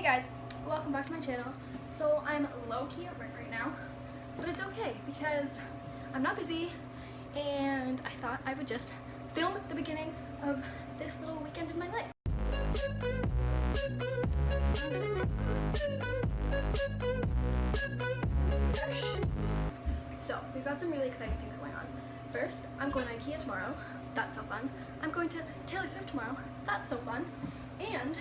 guys, welcome back to my channel. So I'm low-key at work right now, but it's okay because I'm not busy and I thought I would just film the beginning of this little weekend in my life. So we've got some really exciting things going on. First, I'm going to IKEA tomorrow. That's so fun. I'm going to Taylor Swift tomorrow. That's so fun. And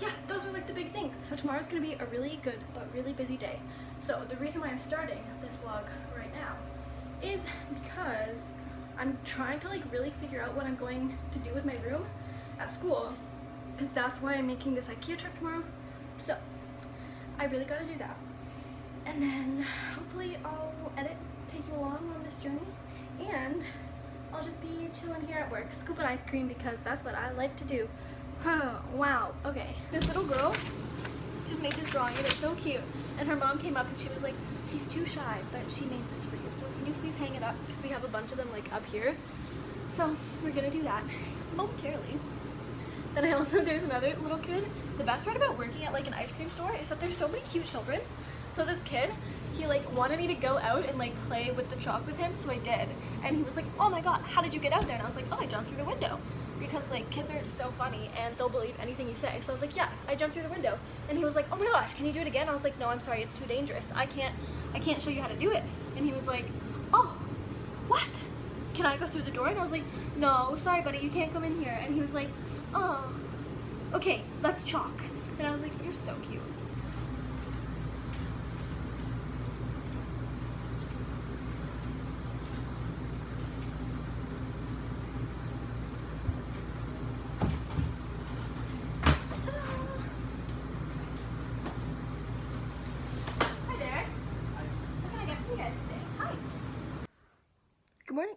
yeah, those are like the big things. So tomorrow's gonna be a really good but really busy day. So the reason why I'm starting this vlog right now is because I'm trying to like really figure out what I'm going to do with my room at school, because that's why I'm making this IKEA trip tomorrow. So I really gotta do that. And then hopefully I'll take you along on this journey, and I'll just be chilling here at work, scooping ice cream because that's what I like to do. Oh, wow. Okay. This little girl just made this drawing and it's so cute. And her mom came up and she was like, she's too shy, but she made this for you. So can you please hang it up? Because we have a bunch of them like up here. So we're gonna do that momentarily. Then there's another little kid. The best part about working at like an ice cream store is that there's so many cute children. So this kid, he like wanted me to go out and like play with the chalk with him, so I did. And he was like, oh my god, how did you get out there? And I was like, oh, I jumped through the window. Because like kids are so funny and they'll believe anything you say. So I was like, yeah, I jumped through the window. And he was like, oh my gosh, can you do it again? I was like, no, I'm sorry, it's too dangerous. I can't show you how to do it. And he was like, oh, what? Can I go through the door? And I was like, no, sorry buddy, you can't come in here. And he was like, oh, okay, that's chalk. And I was like, you're so cute. Good morning.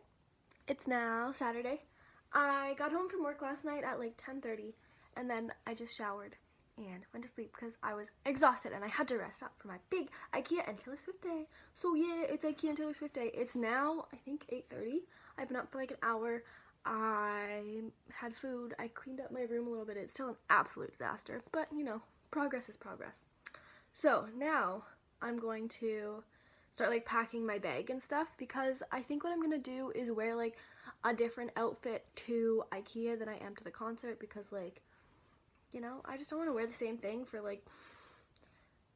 It's now Saturday. I got home from work last night at like 10:30 and then I just showered and went to sleep because I was exhausted and I had to rest up for my big IKEA and Taylor Swift day. So yeah, it's IKEA and Taylor Swift day. It's now, I think, 8:30. I've been up for like an hour. I had food. I cleaned up my room a little bit. It's still an absolute disaster, but you know, progress is progress. So now I'm going to start like packing my bag and stuff, because I think what I'm gonna do is wear like a different outfit to IKEA than I am to the concert, because like, you know, I just don't want to wear the same thing for like,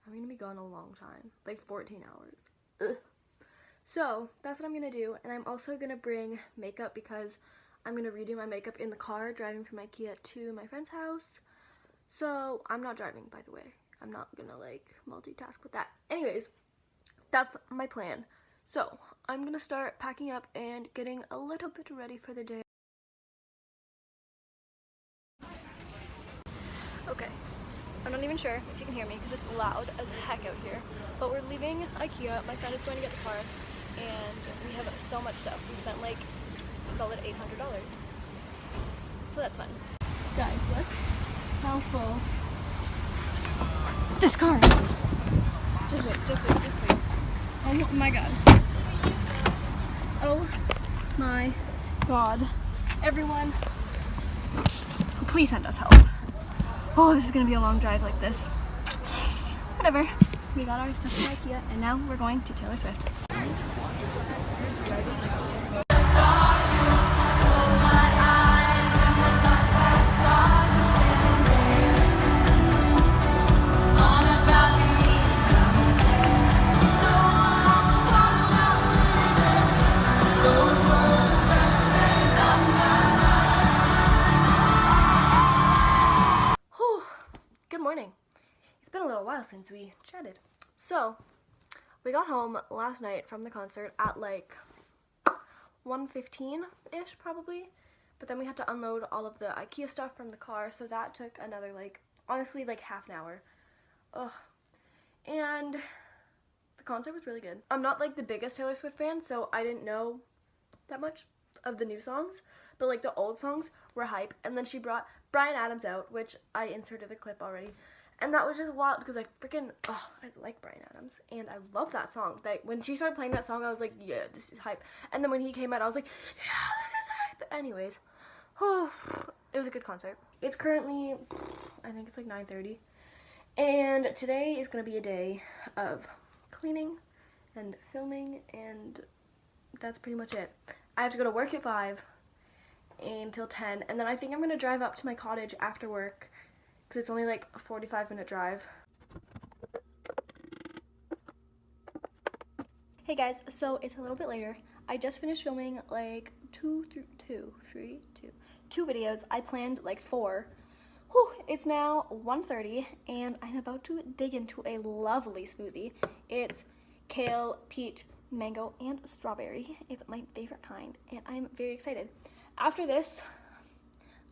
I'm gonna be gone a long time, like 14 hours. Ugh. So that's what I'm gonna do. And I'm also gonna bring makeup because I'm gonna redo my makeup in the car driving from IKEA to my friend's house. So I'm not driving, by the way. I'm not gonna like multitask with that. Anyways, that's my plan. So I'm gonna start packing up and getting a little bit ready for the day. Okay, I'm not even sure if you can hear me because it's loud as heck out here, but we're leaving IKEA. My friend is going to get the car and we have so much stuff. We spent like a solid $800. So that's fun. Guys, look how full this car is. Just wait, just wait, just wait. Oh my god. Oh my god. Everyone, please send us help. Oh, this is gonna be a long drive like this. Whatever. We got our stuff from IKEA and now we're going to Taylor Swift. Since we chatted. So we got home last night from the concert at like 1:15-ish probably, but then we had to unload all of the IKEA stuff from the car, so that took another like, honestly, like half an hour. Ugh. And the concert was really good. I'm not like the biggest Taylor Swift fan, so I didn't know that much of the new songs, but like the old songs were hype. And then she brought Bryan Adams out, which I inserted a clip already. And that was just wild because I like Bryan Adams and I love that song. Like when she started playing that song, I was like, yeah, this is hype. And then when he came out, I was like, yeah, this is hype. Anyways, Oh, it was a good concert. It's currently, I think it's like 9:30. And today is going to be a day of cleaning and filming, and that's pretty much it. I have to go to work at 5 until 10, and then I think I'm going to drive up to my cottage after work because it's only like a 45-minute drive. Hey guys, so it's a little bit later. I just finished filming like two videos. I planned like 4. Whew, it's now 1:30 and I'm about to dig into a lovely smoothie. It's kale, peach, mango, and strawberry. It's my favorite kind and I'm very excited. After this,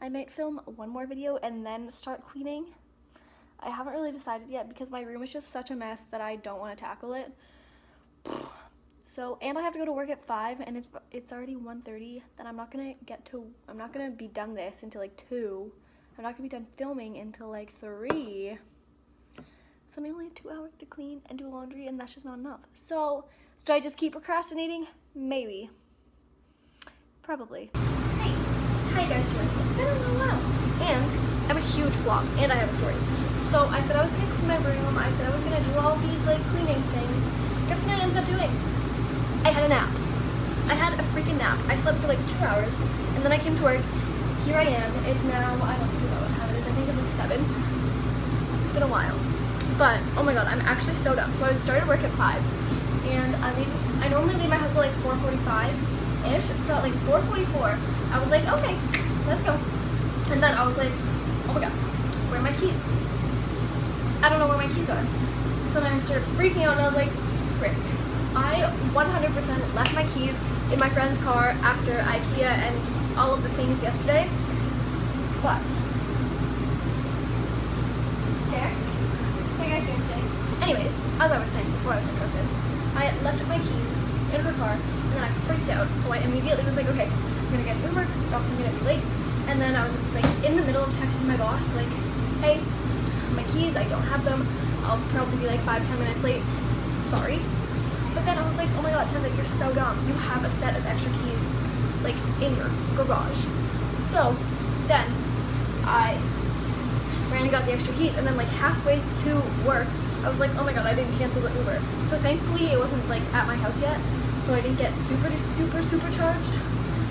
I might film one more video and then start cleaning. I haven't really decided yet because my room is just such a mess that I don't want to tackle it. So, and I have to go to work at 5 and it's already 1:30. Then I'm not gonna be done this until like 2. I'm not gonna be done filming until like 3. So I only have 2 hours to clean and do laundry, and that's just not enough. So, should I just keep procrastinating? Maybe. Probably. Hey, how you guys doing? It's been a little while. And I have a huge vlog, and I have a story. So I said I was gonna clean my room. I said I was gonna do all these like cleaning things. Guess what I ended up doing? I had a nap. I had a freaking nap. I slept for like 2 hours, and then I came to work. Here I am. It's now, I don't even know what time it is. I think it's like 7. It's been a while. But, oh my god, I'm actually so dumb. So I started work at 5. And I normally leave my house at like 4:45-ish. So at like 4:44, I was like, okay, let's go. And then I was like, oh my god, where are my keys? I don't know where my keys are. So then I started freaking out and I was like, frick. I 100% left my keys in my friend's car after IKEA and all of the things yesterday. But there. How are you guys doing today? Anyways, as I was saying before I was interrupted, I left my keys in her car and then I freaked out. So I immediately was like, okay, I'm gonna get an Uber or else I'm gonna be late. And then I was like in the middle of texting my boss like, hey, my keys, I don't have them. I'll probably be like 5-10 minutes late. Sorry. But then I was like, oh my god, Tessa, you're so dumb. You have a set of extra keys, like, in your garage. So, then, I ran and got the extra keys, and then, like, halfway to work, I was like, oh my god, I didn't cancel the Uber. So, thankfully, it wasn't, like, at my house yet, so I didn't get super charged.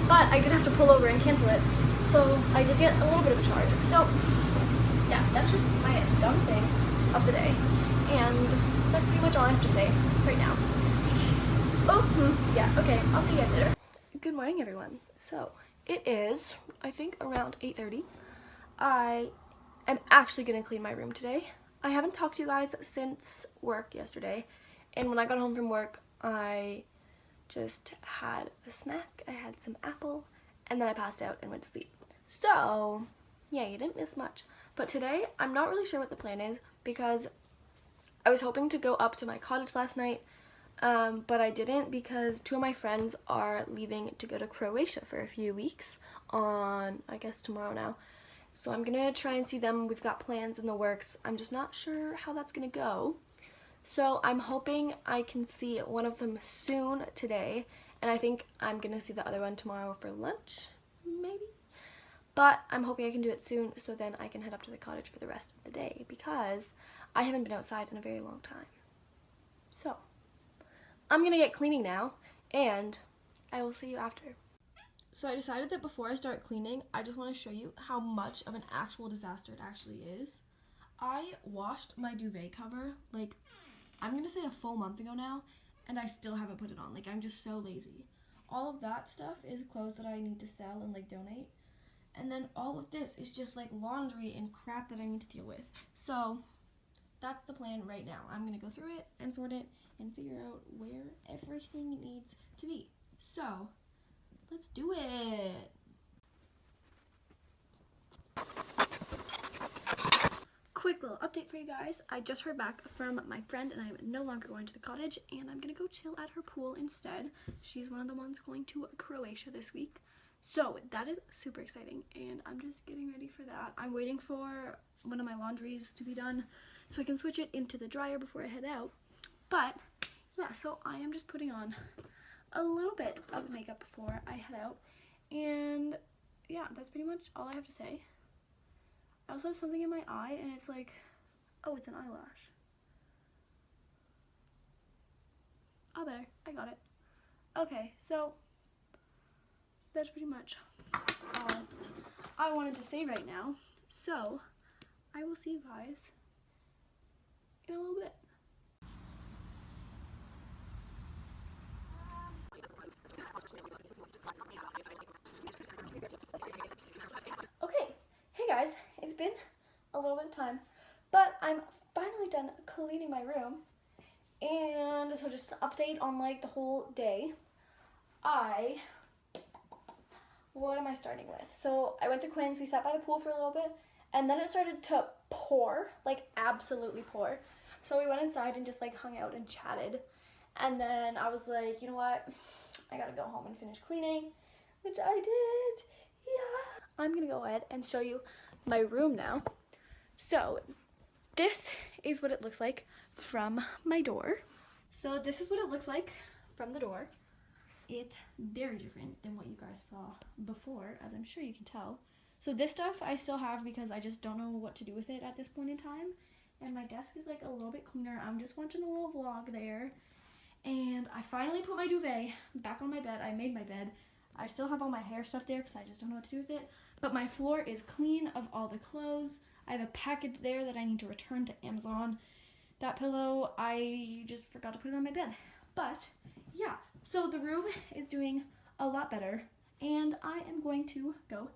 But I did have to pull over and cancel it, so I did get a little bit of a charge. So, yeah, that's just my dumb thing of the day. And that's pretty much all I have to say right now. Oh, yeah, okay, I'll see you guys later. Good morning, everyone. So, it is, I think, around 8:30. I am actually going to clean my room today. I haven't talked to you guys since work yesterday, and when I got home from work, I just had a snack. I had some apple, and then I passed out and went to sleep. So, yeah, you didn't miss much. But today, I'm not really sure what the plan is, because I was hoping to go up to my cottage last night, but I didn't because 2 of my friends are leaving to go to Croatia for a few weeks on, I guess, tomorrow now. So I'm going to try and see them. We've got plans in the works. I'm just not sure how that's going to go. So I'm hoping I can see one of them soon today, and I think I'm going to see the other one tomorrow for lunch, maybe? But I'm hoping I can do it soon so then I can head up to the cottage for the rest of the day because I haven't been outside in a very long time. So, I'm going to get cleaning now, and I will see you after. So I decided that before I start cleaning, I just want to show you how much of an actual disaster it actually is. I washed my duvet cover, like, I'm going to say a full month ago now, and I still haven't put it on. Like, I'm just so lazy. All of that stuff is clothes that I need to sell and, like, donate. And then all of this is just, like, laundry and crap that I need to deal with. So that's the plan right now. I'm going to go through it and sort it and figure out where everything needs to be. So, let's do it. Quick little update for you guys. I just heard back from my friend and I'm no longer going to the cottage and I'm going to go chill at her pool instead. She's one of the ones going to Croatia this week. So, that is super exciting and I'm just getting ready for that. I'm waiting for one of my laundries to be done so I can switch it into the dryer before I head out. But yeah, so I am just putting on a little bit of makeup before I head out, and yeah, that's pretty much all I have to say. I also have something in my eye, and it's like, oh, it's an eyelash. Oh, there, I got it. Okay, so that's pretty much all I wanted to say right now. So I will see you guys in a little bit. Okay, hey guys, it's been a little bit of time, but I'm finally done cleaning my room. And so just an update on like the whole day. What am I starting with? So I went to Quinn's, we sat by the pool for a little bit, and then it started to pour, like absolutely pour. So we went inside and just like hung out and chatted. And then I was like, you know what? I gotta go home and finish cleaning, which I did. Yeah. I'm gonna go ahead and show you my room now. So this is what it looks like from my door. So this is what it looks like from the door. It's very different than what you guys saw before, as I'm sure you can tell. So this stuff I still have because I just don't know what to do with it at this point in time. And my desk is like a little bit cleaner. I'm just watching a little vlog there. And I finally put my duvet back on my bed. I made my bed. I still have all my hair stuff there because I just don't know what to do with it. But my floor is clean of all the clothes. I have a package there that I need to return to Amazon. That pillow, I just forgot to put it on my bed. But yeah, so the room is doing a lot better, and I am going to go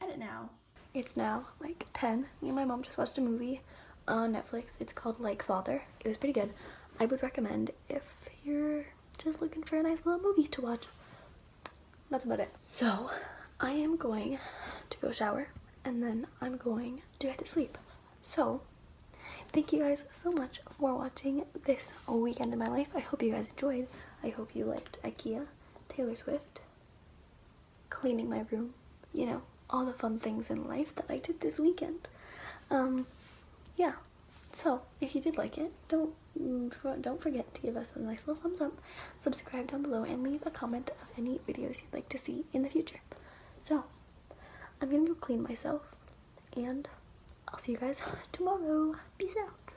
edit now. It's now like 10. Me and my mom just watched a movie on Netflix. It's called Like Father. It was pretty good. I would recommend if you're just looking for a nice little movie to watch. That's about it. So I am going to go shower, and then I'm going to head to sleep. So thank you guys so much for watching this weekend in my life. I hope you guys enjoyed. I hope you liked IKEA, Taylor Swift, cleaning my room, you know, all the fun things in life that I did this weekend. Yeah, so if you did like it, don't forget to give us a nice little thumbs up, subscribe down below, and leave a comment of any videos you'd like to see in the future. So I'm gonna go clean myself, and I'll see you guys tomorrow. Peace out.